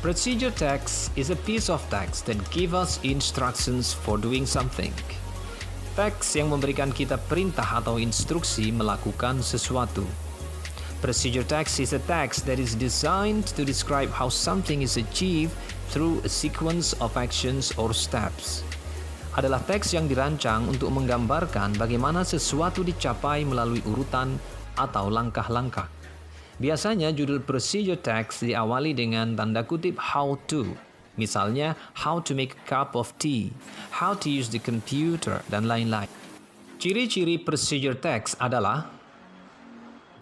Procedure text is a piece of text that gives us instructions for doing something. Teks yang memberikan kita perintah atau instruksi melakukan sesuatu. Procedure text is a text that is designed to describe how something is achieved through a sequence of actions or steps. Adalah teks yang dirancang untuk menggambarkan bagaimana sesuatu dicapai melalui urutan atau langkah-langkah. Biasanya judul procedure text diawali dengan tanda kutip how to. Misalnya, how to make a cup of tea, how to use the computer, dan lain-lain. Ciri-ciri procedure text adalah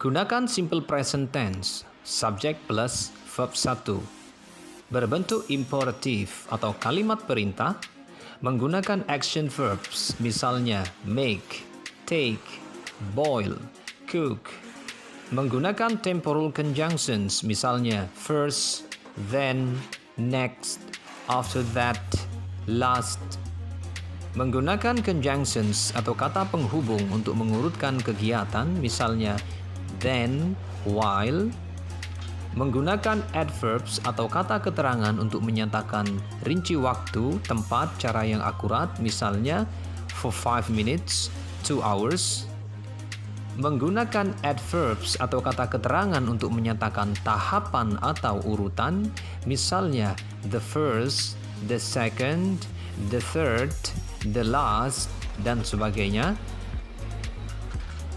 gunakan simple present tense, subject plus verb 1. Berbentuk imperatif atau kalimat perintah, menggunakan action verbs, misalnya make, take, boil, cook. Menggunakan temporal conjunctions, misalnya first, then, next, after that, last. Menggunakan conjunctions atau kata penghubung untuk mengurutkan kegiatan, misalnya then, while. Menggunakan adverbs atau kata keterangan untuk menyatakan rinci waktu, tempat, cara yang akurat, misalnya for 5 minutes, 2 hours. Menggunakan adverbs atau kata keterangan untuk menyatakan tahapan atau urutan, misalnya the first, the second, the third, the last, dan sebagainya.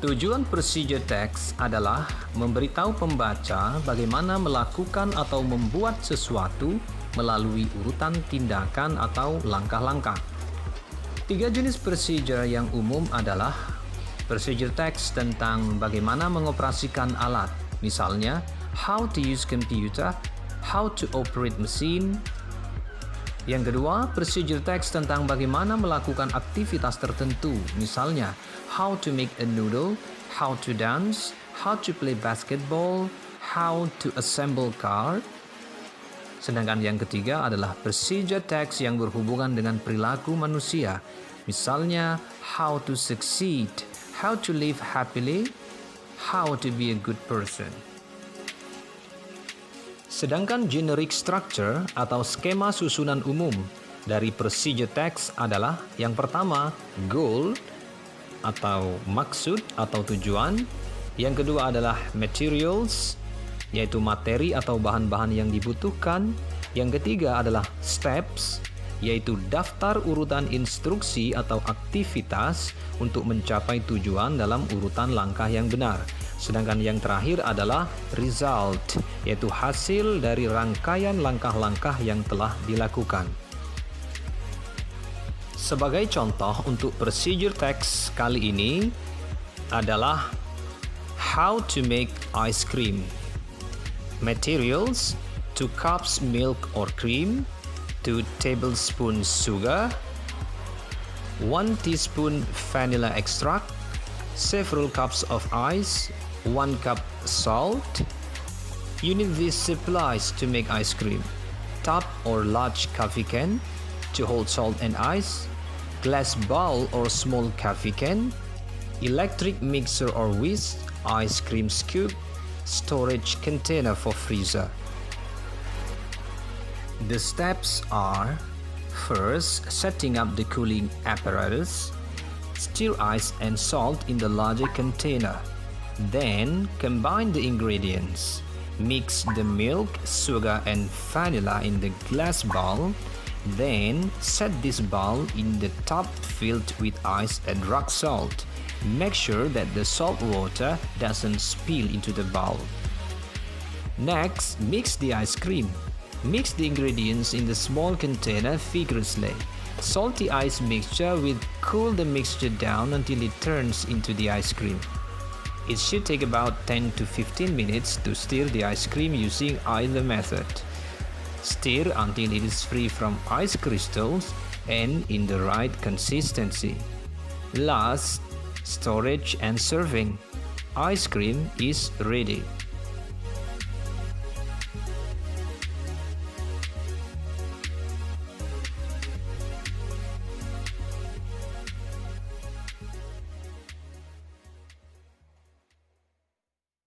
Tujuan procedure text adalah memberitahu pembaca bagaimana melakukan atau membuat sesuatu melalui urutan tindakan atau langkah-langkah. 3 jenis procedure yang umum adalah procedure text tentang bagaimana mengoperasikan alat, misalnya how to use computer, how to operate machine. Yang kedua, procedure text tentang bagaimana melakukan aktivitas tertentu, misalnya how to make a noodle, how to dance, how to play basketball, how to assemble car. Sedangkan yang ketiga adalah procedure text yang berhubungan dengan perilaku manusia, misalnya how to succeed, how to live happily, how to be a good person. Sedangkan generic structure atau skema susunan umum dari procedure text adalah yang pertama, goal atau maksud atau tujuan. Yang kedua adalah materials, yaitu materi atau bahan-bahan yang dibutuhkan. Yang ketiga adalah steps, yaitu daftar urutan instruksi atau aktivitas untuk mencapai tujuan dalam urutan langkah yang benar. Sedangkan yang terakhir adalah result, yaitu hasil dari rangkaian langkah-langkah yang telah dilakukan. Sebagai contoh untuk procedure text kali ini adalah how to make ice cream. Materials: 2 cups milk or cream, 2 tablespoons sugar, 1 teaspoon vanilla extract, several cups of ice, 1 cup salt. You need these supplies to make ice cream: tub or large coffee can to hold salt and ice, glass bowl or small coffee can, electric mixer or whisk, ice cream scoop, storage container for freezer. The steps are: first, setting up the cooling apparatus. Stir ice and salt in the larger container. Then, combine the ingredients. Mix the milk, sugar, and vanilla in the glass bowl. Then, set this bowl in the tub filled with ice and rock salt. Make sure that the salt water doesn't spill into the bowl. Next, mix the ice cream. Mix the ingredients in the small container vigorously. Salt the ice mixture will cool the mixture down until it turns into the ice cream. It should take about 10 to 15 minutes to stir the ice cream using either method. Stir until it is free from ice crystals and in the right consistency. Last, storage and serving. Ice cream is ready.